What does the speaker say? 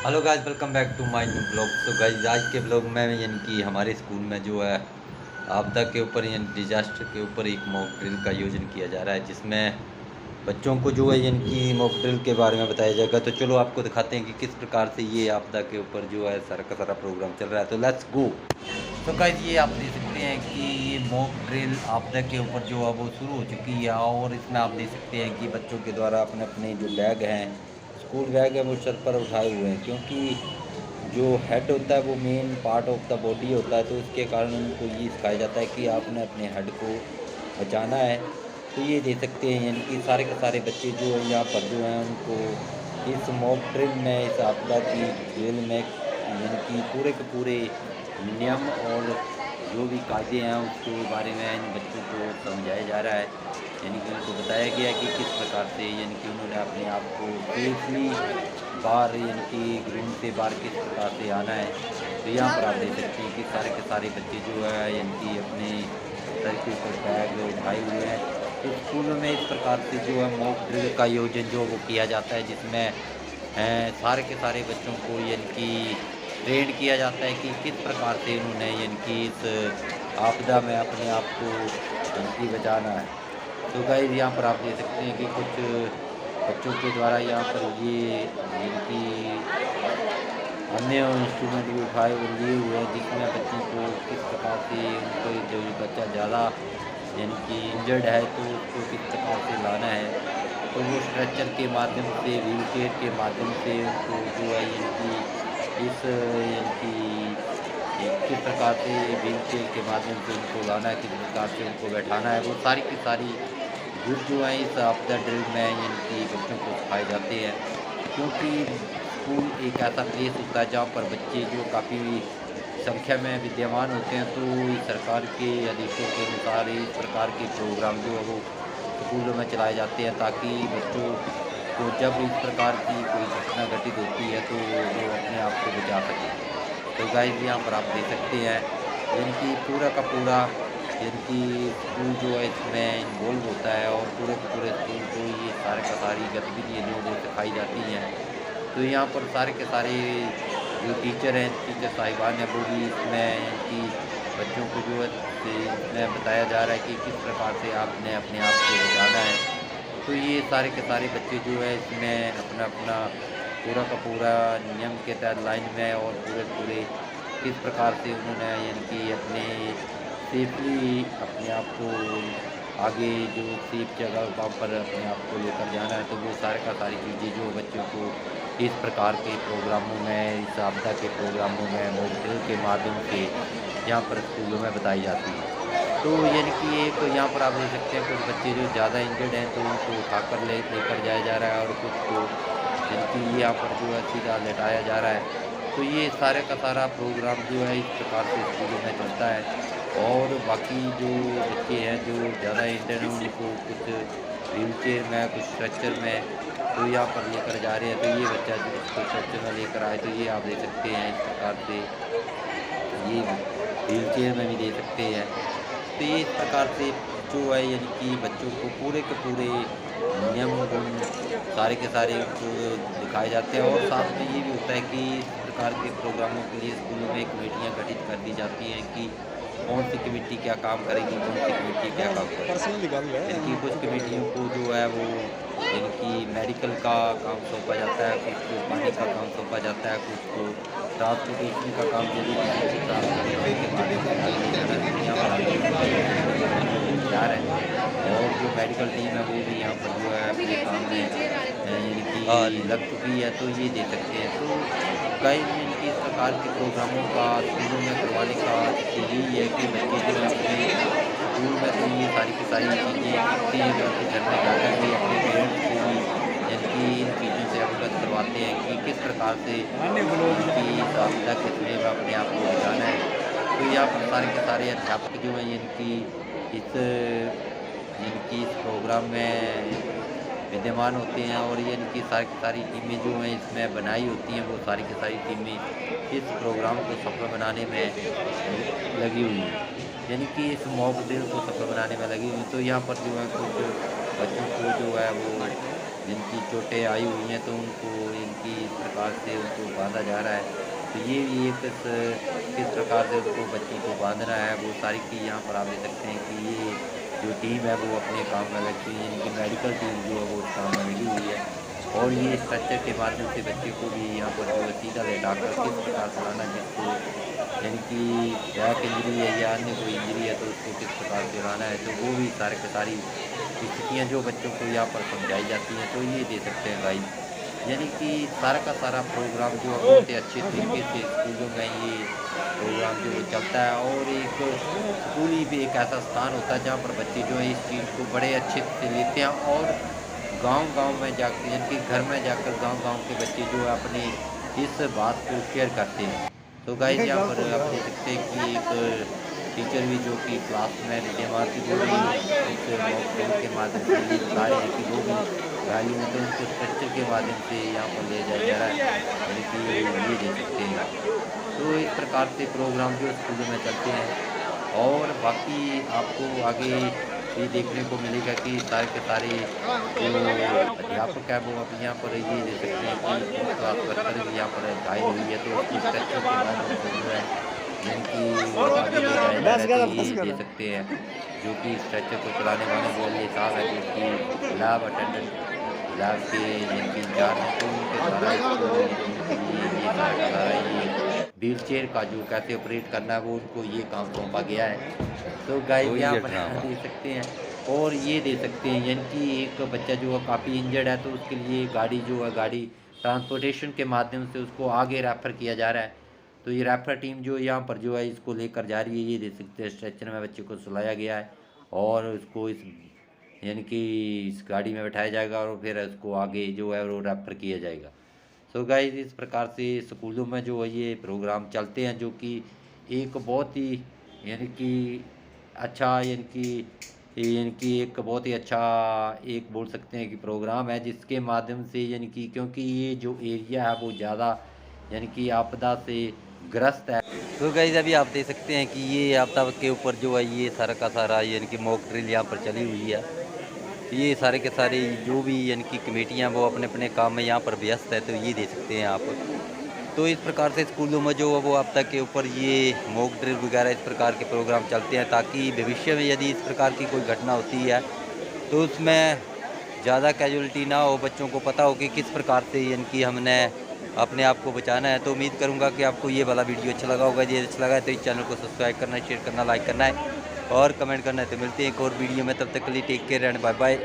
Hello guys, welcome back to my new blog. तो guys, आज के ब्लॉग में यानी कि हमारे स्कूल में जो है आपदा के ऊपर यानी डिजास्टर के ऊपर एक मॉक ड्रिल का आयोजन किया जा रहा है, जिसमें बच्चों को जो है यानी कि मॉक ड्रिल के बारे में बताया जाएगा। तो चलो आपको दिखाते हैं कि किस प्रकार से ये आपदा के ऊपर जो है सारा का सारा प्रोग्राम चल रहा है। तो लेट्स गो। तो गाइस, ये आप देख सकते हैं कि ये मॉक ड्रिल आपदा के ऊपर जो है वो शुरू हो चुकी है, और इसमें आप देख सकते हैं कि बच्चों के द्वारा अपने अपने जो बैग हैं, स्कूल बैग है, वो सर पर उठाए हुए हैं, क्योंकि जो हेड होता है वो main part of the body होता है। तो इसके कारण उनको ये सिखाया जाता है कि आपने अपने हेड को बचाना है। तो ये दे सकते हैं यानी कि सारे के सारे बच्चे जो हैं यहाँ पर जो हैं उनको इस मॉक ड्रिल में, इस आपदा की ड्रिल में यानी कि पूरे के पूरे नियम और जो भी कायदे हैं उसके बारे में इन बच्चों को समझाया जा रहा है। यानी कि उनको बताया गया है कि किस प्रकार से यानी कि उन्होंने अपने आप को सेफली बाहर यानी कि ग्राउंड से बाहर किस प्रकार से आना है। तो यहाँ पर आप देख सकते हैं कि सारे के सारे बच्चे जो है यानी कि अपने सर के ऊपर बैग उठाए हुए हैं। तो स्कूलों में इस प्रकार से जो है मॉक ड्रिल का आयोजन जो वो किया जाता है, जिसमें सारे के सारे बच्चों को यानी कि ट्रेन किया जाता है कि किस प्रकार से उन्होंने यानी कि इस आपदा में अपने आप को यानी कि बचाना है। तो गाइस, यहाँ पर आप देख सकते हैं कि कुछ बच्चों के द्वारा यहाँ पर ये यानी कि अन्य इंस्ट्रूमेंट भी उठाए और लिए हुए हैं, जिसमें बच्चों को किस प्रकार से उनको जो बच्चा ज़्यादा यानी कि इंजर्ड है तो उसको किस प्रकार से लाना है। तो वो स्ट्रेचर के माध्यम से, व्हील चेयर के माध्यम से उनको जो है यानी कि इस यानी कि किस प्रकार से व्हील चेयर के माध्यम से उनको लाना है, किस प्रकार से उनको बैठाना है, वो सारी की सारी गुड जो है इस आपदा ड्रिल में यानी कि बच्चों को सिखाए जाते हैं। क्योंकि स्कूल एक ऐसा प्लेस होता है जहाँ पर बच्चे जो काफ़ी संख्या में विद्यमान होते हैं। तो इस सरकार के आदेशों के अनुसार इस प्रकार के प्रोग्राम जो है वो स्कूलों में चलाए जाते हैं, ताकि बच्चों को जब इस प्रकार की कोई घटना घटित होती है तो वो अपने आप को बचा सकें। तो गाइस, यहाँ पर आप देख सकते हैं यानी कि पूरा का पूरा यानी कि स्कूल जो है इसमें इन्वॉल्व होता है, और पूरे के पूरे स्कूल को ये सारे का सारी गतिविधियाँ जो वो सिखाई जाती हैं। तो यहाँ पर सारे के सारे जो टीचर हैं, टीचर साहिबान हैं, वो भी इसमें यानी कि बच्चों को जो है इसमें बताया जा रहा है कि किस प्रकार से आपने अपने आप को बचाना है। तो ये सारे के सारे बच्चे जो है इसमें अपना अपना पूरा का पूरा नियम के तहत लाइन में, और पूरे पूरे किस प्रकार से उन्होंने यानी कि अपने सेफली अपने आप को आगे जो सेफ जगह वहाँ पर अपने आप को लेकर जाना है। तो वो सारे का सारी चीज़ें जो बच्चों को इस प्रकार के प्रोग्रामों में, इस आपदा के प्रोग्रामों में मॉक ड्रिल के माध्यम से यहाँ पर स्कूलों में बताई जाती है। तो यानी कि एक यहाँ पर आप देख सकते हैं कुछ बच्चे जो ज़्यादा इंजर्ड हैं तो उनको उठाकर लेकर जाया जा रहा है, और कुछ को यानी कि यहाँ पर जो है सीधा लेटाया जा रहा है। तो ये सारे का सारा प्रोग्राम जो है इस प्रकार से स्कूलों में चलता है। और बाकी जो बच्चे हैं जो ज़्यादा इंजर्ड हैं उनको कुछ व्हील चेयर में, कुछ स्ट्रेचर में तो यहाँ पर लेकर जा रहे हैं। तो ये बच्चा जो इसको स्ट्रेचर में लेकर आए, तो ये आप देख सकते हैं इस प्रकार से ये व्हील चेयर में भी दे सकते हैं। तो ये इस प्रकार से जो है यानी कि बच्चों को पूरे के पूरे नियम गुण सारे के सारे उनको दिखाए जाते हैं। और साथ में ये भी होता है कि इस प्रकार के प्रोग्रामों के लिए स्कूलों में कमेटियाँ गठित कर दी जाती हैं कि कौन सी कमेटी क्या काम करेगी, कौन सी कमेटी क्या काम करेगी। पर्सनल निकाल रहा यानी कि कुछ कमेटियों को जो है वो यानी कि मेडिकल का काम सौंपा जाता है, कुछ को पानी का काम सौंपा जाता है, कुछ को ट्रांसपोर्टेशन का काम जो भी किसी को ट्रांसपोर्टेशन के माध्यम से आगे ले जाना है। तो यहाँ पर आप देख सकते हैं कि बच्चे जो है तैयार हैं, और जो मेडिकल टीम है वो भी यहाँ पर जो है अपने काम में यानी कि लग चुकी है। तो ये दे सकते हैं। तो कई यानी कि इस प्रकार के प्रोग्रामों का स्कूलों में करवाने का यही है कि बच्चे जो है अपने स्कूल में तो ये सारी की सारी चीज़ें सीखते हैं, जो अपने घर में जाकर भी अपने पेरेंट्स को भी यानी कि इन चीज़ों से अवगत करवाते हैं कि किस प्रकार से यानी कि इस आपदा के समय में अपने आप को बचाना है। तो यहाँ पर सारे के सारे अध्यापक जो हैं यानी कि इस प्रोग्राम में विद्यमान होते हैं, और यानी कि सारी की सारी टीमें जो हैं इसमें बनाई होती हैं, वो सारी की सारी टीमें इस प्रोग्राम को सफल बनाने में लगी हुई हैं। यानी कि इस मॉक ड्रिल को सफल बनाने में लगी हुई हैं। तो यहाँ पर जो है कुछ बच्चों को जो है वो जिनकी चोटें आई हुई हैं तो उनको इनकी इस प्रकार से उनको बांधा जा रहा है। तो ये भी एक किस प्रकार से उनको बच्चों को बांधना है वो सारी चीज़ यहाँ पर आप देख सकते हैं कि ये जो टीम है वो अपने काम में लगी हुई है, इनकी मेडिकल टीम जो है वो उस काम में लगी हुई है। और ये स्ट्रक्चर के माध्यम से बच्चे को भी यहाँ पर जो है सीधा लेटा कर किस प्रकार से लाना जिसको यानी कि बैक इंजरी है या अन्य कोई इंजरी है तो उसको किस प्रकार से लाना है, तो वो भी सारे के सारी स्थितियाँ जो बच्चों को यहाँ पर समझाई जाती हैं, तो ये दे सकते हैं गाइस। यानी कि सारा का सारा प्रोग्राम जो है बहुत ही अच्छे तरीके से स्कूलों में ये प्रोग्राम जो है चलता है। और एक स्कूल ही भी एक ऐसा स्थान होता है जहाँ पर बच्चे जो है इस चीज़ को बड़े अच्छे से लेते हैं और गाँव-गाँव में जाकर यानी कि घर में जाकर गाँव-गाँव के बच्चे जो है अपने इस बात को शेयर करते हैं। तो गाइस यहाँ पर आप देख सकते हैं कि एक टीचर भी जो कि क्लास में विद्यमान थी वो भी इस मॉक ड्रिल के माध्यम से ये बता रहे हैं कि वो भी घायल हुए तो उनको स्ट्रक्चर के माध्यम से यहाँ पर ले जाया जा रहा है, यानी कि ये दे सकते हैं। तो इस प्रकार से प्रोग्राम जो स्कूलों में चलते हैं और बाकी आपको आगे ये देखने को मिलेगा कि सारे के सारे जो अध्यापक है वो अब यहाँ पर ये दे सकते हैं कि पोस्ट क्लास वर्कर भी यहाँ पर घायल हुई है तो उसकी स्ट्रक्चर के माध्यम से जो है यानी कि वो आगे ले जाया जा रहा है, तो ये दे सकते हैं जो कि स्ट्रक्चर को चलाने वाले जो ये साहब है जो कि लैब अटेंडेंट लैब के यानी कि इंचार्ज हैं तो उनके द्वारा इसको ये सारा का सारा ये व्हील चेयर का जो कैसे ऑपरेट करना है वो उनको ये काम सौंपा गया है। तो गाइस यहाँ पर दे सकते हैं और ये दे सकते हैं यानी कि एक बच्चा जो है काफ़ी इंजर्ड है तो उसके लिए गाड़ी जो है गाड़ी ट्रांसपोर्टेशन के माध्यम से उसको आगे रेफ़र किया जा रहा है। तो ये रेफ़र टीम जो यहाँ पर जो है इसको लेकर जा रही है, ये दे सकते हैं स्ट्रेचर में बच्चे को सुलाया गया है और उसको इस यानी कि इस गाड़ी में बैठाया जाएगा और फिर उसको आगे जो है वो रेफ़र किया जाएगा। सो गाइस इस प्रकार से स्कूलों में जो है ये प्रोग्राम चलते हैं जो कि एक बहुत ही यानी कि अच्छा यानी कि एक बहुत ही अच्छा एक बोल सकते हैं कि प्रोग्राम है जिसके माध्यम से यानी कि क्योंकि ये जो एरिया है वो ज़्यादा यानी कि आपदा से ग्रस्त है। तो गाइस अभी आप देख सकते हैं कि ये आपदा के ऊपर जो है ये सारा का सारा यानी कि मॉक ड्रिल यहाँ पर चली हुई है। ये सारे के सारे जो भी यानी कि कमेटियाँ वो अपने अपने काम में यहाँ पर व्यस्त है, तो ये दे सकते हैं आप। तो इस प्रकार से स्कूलों में जो है वो आपदा के ऊपर ये मॉक ड्रिल वगैरह इस प्रकार के प्रोग्राम चलते हैं ताकि भविष्य में यदि इस प्रकार की कोई घटना होती है तो उसमें ज़्यादा कैजुअलिटी ना हो, बच्चों को पता हो कि किस प्रकार से यानी कि हमने अपने आप को बचाना है। तो उम्मीद करूँगा कि आपको ये वाला वीडियो अच्छा लगा होगा। यदि अच्छा लगा है तो इस चैनल को सब्सक्राइब करना, शेयर करना, लाइक करना है और कमेंट करना है। तो मिलते हैं एक और वीडियो में, तब तक के लिए take care and bye bye.